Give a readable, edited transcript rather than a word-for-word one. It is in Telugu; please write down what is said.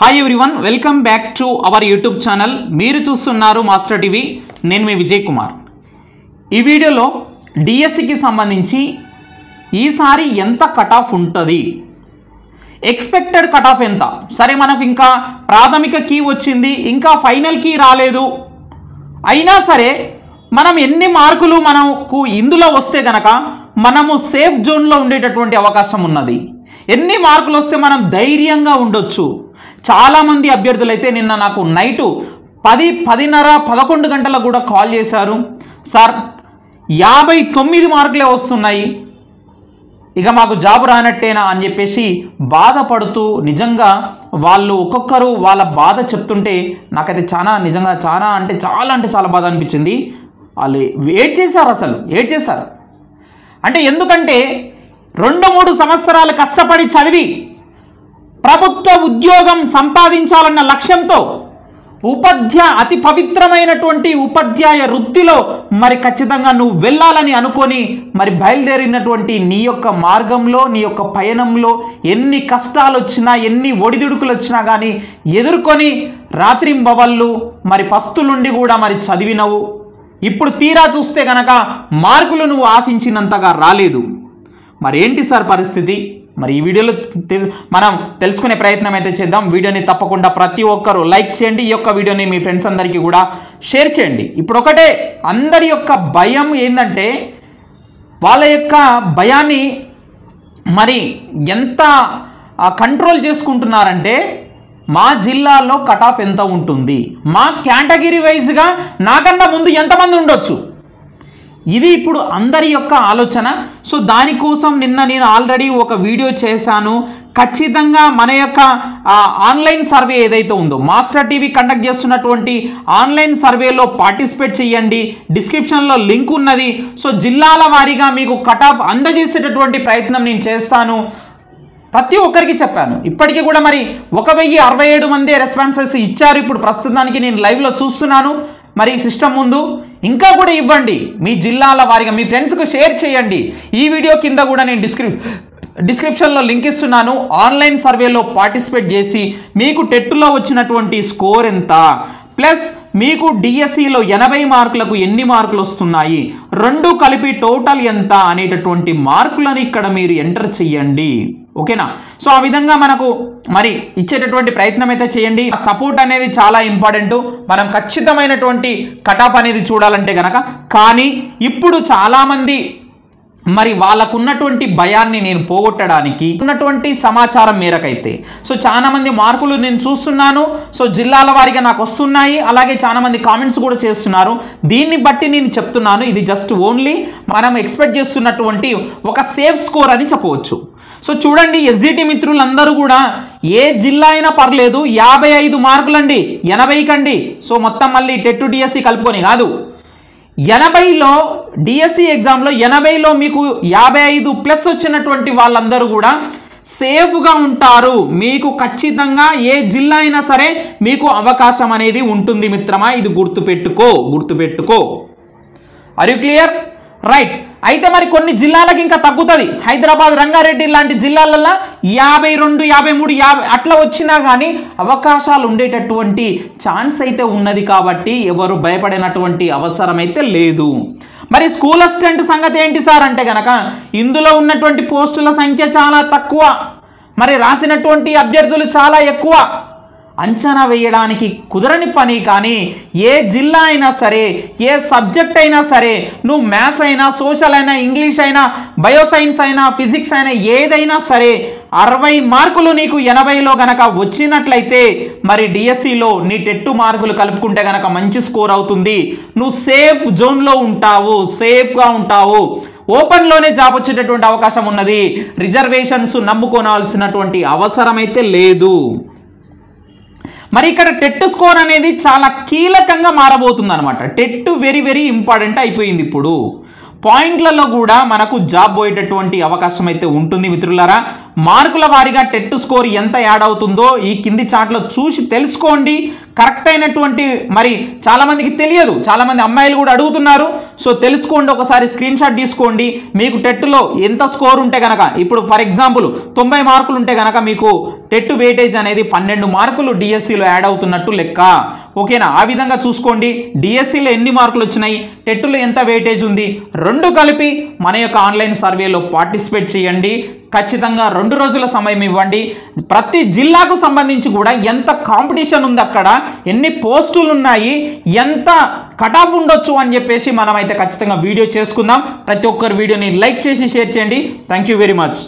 Hi everyone, welcome back to our YouTube channel. మీరు చూస్తున్నారు మాస్టర్ టీవీ. నేను మీ విజయ్ కుమార్. ఈ వీడియోలో డిఎస్సికి సంబంధించి ఈసారి ఎంత కట్ ఆఫ్ ఉంటుంది, ఎక్స్పెక్టెడ్ కట్ ఆఫ్ ఎంత, సరే మనకు ఇంకా ప్రాథమిక కీ వచ్చింది, ఇంకా ఫైనల్ కీ రాలేదు, అయినా సరే మనం ఎన్ని మార్కులు మనకు ఇందులో వస్తే కనుక మనము సేఫ్ జోన్లో ఉండేటటువంటి అవకాశం ఉన్నది, ఎన్ని మార్కులు వస్తే మనం ధైర్యంగా ఉండొచ్చు. చాలామంది అభ్యర్థులు అయితే నిన్న నాకు నైటు 10, 10:30, 11 గంటలకు కూడా కాల్ చేశారు. సార్ 59 మార్కులే వస్తున్నాయి, ఇక మాకు జాబ్ రానట్టేనా అని చెప్పేసి బాధపడుతూ నిజంగా వాళ్ళు ఒక్కొక్కరు వాళ్ళ బాధ చెప్తుంటే నాకైతే నిజంగా చాలా బాధ అనిపించింది. వాళ్ళు ఏడ్చేశారు. అంటే ఎందుకంటే 2-3 సంవత్సరాలు కష్టపడి చదివి ప్రభుత్వ ఉద్యోగం సంపాదించాలన్న లక్ష్యంతో అతి పవిత్రమైనటువంటి ఉపాధ్యాయ వృత్తిలో మరి ఖచ్చితంగా నువ్వు వెళ్ళాలని అనుకొని మరి బయలుదేరినటువంటి నీ యొక్క మార్గంలో, నీ యొక్క పయనంలో ఎన్ని కష్టాలు వచ్చినా, ఎన్ని ఒడిదుడుకులు వచ్చినా కానీ ఎదుర్కొని రాత్రింబవళ్ళు మరి పస్తులుండి కూడా మరి చదివినవు. ఇప్పుడు తీరా చూస్తే కనుక మార్కులు నువ్వు ఆశించినంతగా రాలేదు. మరి ఏంటి సార్ పరిస్థితి? మరి ఈ వీడియోలో మనం తెలుసుకునే ప్రయత్నం అయితే చేద్దాం. వీడియోని తప్పకుండా ప్రతి ఒక్కరూ లైక్ చేయండి, ఈ యొక్క వీడియోని మీ ఫ్రెండ్స్ అందరికీ కూడా షేర్ చేయండి. ఇప్పుడు ఒకటే అందరి యొక్క భయం ఏంటంటే వాళ్ళ యొక్క భయాన్ని మరి ఎంత కంట్రోల్ చేసుకుంటున్నారంటే మా జిల్లాలో కట్ ఆఫ్ ఎంత ఉంటుంది, మా కేటగిరీ వైజ్గా నాకన్నా ముందు ఎంతమంది ఉండొచ్చు, ఇది ఇప్పుడు అందరి యొక్క ఆలోచన. సో దానికోసం నిన్న నేను ఆల్రెడీ ఒక వీడియో చేశాను. ఖచ్చితంగా మన యొక్క ఆన్లైన్ సర్వే ఏదైతే ఉందో, మాస్టర్ టీవీ కండక్ట్ చేస్తున్నటువంటి ఆన్లైన్ సర్వేలో పార్టిసిపేట్ చేయండి. డిస్క్రిప్షన్లో లింక్ ఉన్నది. సో జిల్లాల వారీగా మీకు కట్ ఆఫ్ అందజేసేటటువంటి ప్రయత్నం నేను చేస్తాను. ప్రతి ఒక్కరికి చెప్పాను. ఇప్పటికీ కూడా మరి 1067 మంది రెస్పాన్సెస్ ఇచ్చారు. ఇప్పుడు ప్రస్తుతానికి నేను లైవ్లో చూస్తున్నాను మరి సిస్టమ్ ముందు. ఇంకా కూడా ఇవ్వండి, మీ జిల్లాల వారీగా మీ ఫ్రెండ్స్కు షేర్ చేయండి. ఈ వీడియో కింద కూడా నేను డిస్క్రిప్షన్లో లింక్ ఇస్తున్నాను. ఆన్లైన్ సర్వేలో పార్టిసిపేట్ చేసి మీకు టెట్లో వచ్చినటువంటి స్కోర్ ఎంత, ప్లస్ మీకు డిఎస్సిలో 80 మార్కులకు ఎన్ని మార్కులు వస్తున్నాయి, రెండు కలిపి టోటల్ ఎంత అనేటటువంటి మార్కులను ఇక్కడ మీరు ఎంటర్ చేయండి. ఓకేనా? సో ఆ విధంగా మనకు మరి ఇచ్చేటటువంటి ప్రయత్నం అయితే చేయండి. సపోర్ట్ అనేది చాలా ఇంపార్టెంట్. మనం ఖచ్చితమైనటువంటి కట్ ఆఫ్ అనేది చూడాలంటే కనుక. కానీ ఇప్పుడు చాలామంది మరి వాళ్ళకున్నటువంటి భయాన్ని నేను పోగొట్టడానికి ఉన్నటువంటి సమాచారం మేరకైతే సో చాలా మంది మార్కులు నేను చూస్తున్నాను. సో జిల్లాల వారీగా నాకు వస్తున్నాయి. అలాగే చాలా మంది కామెంట్స్ కూడా చేస్తున్నారు. దీన్ని బట్టి నేను చెప్తున్నాను, ఇది జస్ట్ ఓన్లీ మనం ఎక్స్పెక్ట్ చేస్తున్నటువంటి ఒక సేఫ్ స్కోర్ అని చెప్పవచ్చు. సో చూడండి, ఎస్జిటి మిత్రులందరూ కూడా ఏ జిల్లా అయినా పర్లేదు, 55 మార్కులండి, 80 కండి. సో మొత్తం మళ్ళీ టెట్ డిఎస్సి కలుపుకొని కాదు, 80లో డిఎస్సి ఎగ్జామ్లో 80లో మీకు 55+ వచ్చినటువంటి వాళ్ళందరూ కూడా సేఫ్గా ఉంటారు. మీకు ఖచ్చితంగా ఏ జిల్లా అయినా సరే మీకు అవకాశం అనేది ఉంటుంది మిత్రమా. ఇది గుర్తుపెట్టుకో. Are you clear? రైట్. అయితే మరి కొన్ని జిల్లాలకు ఇంకా తగ్గుతుంది. హైదరాబాద్, రంగారెడ్డి లాంటి జిల్లాలలో 52, 53, 50 అట్లా వచ్చినా కానీ అవకాశాలు ఉండేటటువంటి ఛాన్స్ అయితే ఉన్నది. కాబట్టి ఎవరు భయపడినటువంటి అవసరం అయితే లేదు. మరి స్కూల్ అసిస్టెంట్ సంగతి ఏంటి సార్ అంటే కనుక ఇందులో ఉన్నటువంటి పోస్టుల సంఖ్య చాలా తక్కువ, మరి రాసినటువంటి అభ్యర్థులు చాలా ఎక్కువ. అంచనా వేయడానికి కుదరని పని. కానీ ఏ జిల్లా అయినా సరే, ఏ సబ్జెక్ట్ అయినా సరే, నువ్వు మ్యాథ్స్ అయినా, సోషల్ అయినా, ఇంగ్లీష్ అయినా, బయోసైన్స్ అయినా, ఫిజిక్స్ అయినా, ఏదైనా సరే 60 మార్కులు నీకు 80లో గనక వచ్చినట్లయితే మరి డిఎస్సిలో నీ టెట్టు మార్కులు కలుపుకుంటే గనక మంచి స్కోర్ అవుతుంది. నువ్వు సేఫ్ జోన్లో ఉంటావు, సేఫ్గా ఉంటావు. ఓపెన్లోనే జాబ్ వచ్చేటటువంటి అవకాశం ఉన్నది. రిజర్వేషన్స్ నమ్ముకోనాల్సినటువంటి అవసరం అయితే లేదు. మరి ఇక్కడ టెట్ స్కోర్ అనేది చాలా కీలకంగా మారబోతుంది అనమాట. టెట్ వెరీ ఇంపార్టెంట్ అయిపోయింది. ఇప్పుడు పాయింట్లలో కూడా మనకు జాబ్ పోయేటటువంటి అవకాశం అయితే ఉంటుంది మిత్రులారా. మార్కుల వారీగా టెట్ స్కోర్ ఎంత యాడ్ అవుతుందో ఈ కింది చార్ట్లో చూసి తెలుసుకోండి. కరెక్ట్ అయినటువంటి మరి చాలామందికి తెలియదు, చాలామంది అమ్మాయిలు కూడా అడుగుతున్నారు. సో తెలుసుకోండి, ఒకసారి స్క్రీన్ షాట్ తీసుకోండి. మీకు టెట్లో ఎంత స్కోర్ ఉంటే కనుక, ఇప్పుడు ఫర్ ఎగ్జాంపుల్ 90 మార్కులు ఉంటే కనుక మీకు టెట్ వెయిటేజ్ అనేది 12 మార్కులు డిఎస్సిలో యాడ్ అవుతున్నట్టు లెక్క. ఓకేనా? ఆ విధంగా చూసుకోండి. డిఎస్సిలో ఎన్ని మార్కులు వచ్చినాయి, టెట్లో ఎంత వెయిటేజ్ ఉంది, రెండు కలిపి మన యొక్క ఆన్లైన్ సర్వేలో పార్టిసిపేట్ చేయండి. ఖచ్చితంగా 2 రోజుల సమయం ఇవ్వండి. ప్రతి జిల్లాకు సంబంధించి కూడా ఎంత కాంపిటీషన్ ఉంది, అక్కడ ఎన్ని పోస్టులు ఉన్నాయి, ఎంత కట్ ఆఫ్ ఉండొచ్చు అని చెప్పేసి మనమైతే ఖచ్చితంగా వీడియో చేసుకుందాం. ప్రతి ఒక్కరు వీడియోని లైక్ చేసి షేర్ చేయండి. Thank you very much.